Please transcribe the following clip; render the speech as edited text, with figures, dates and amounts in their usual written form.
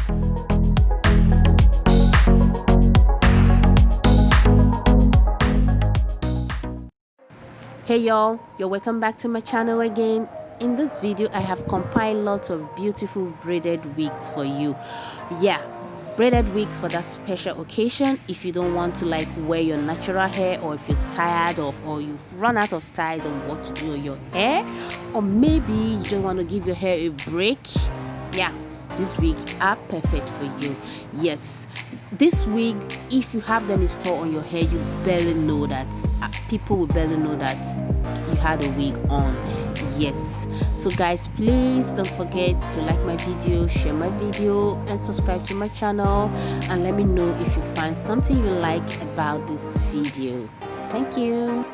Hey y'all, you're welcome back to my channel again. In this video I have compiled lots of beautiful braided wigs for you. Yeah, braided wigs for that special occasion. If you don't want to like wear your natural hair, or if you're tired of, or you've run out of styles on what to do with your hair, or maybe you just want to give your hair a break, yeah, these wigs are perfect for you. Yes, this wig, if you have them installed on your hair, you barely know that people will barely know that you had a wig on. Yes, so guys, please don't forget to like my video, share my video, and subscribe to my channel, and let me know if you find something you like about this video. Thank you.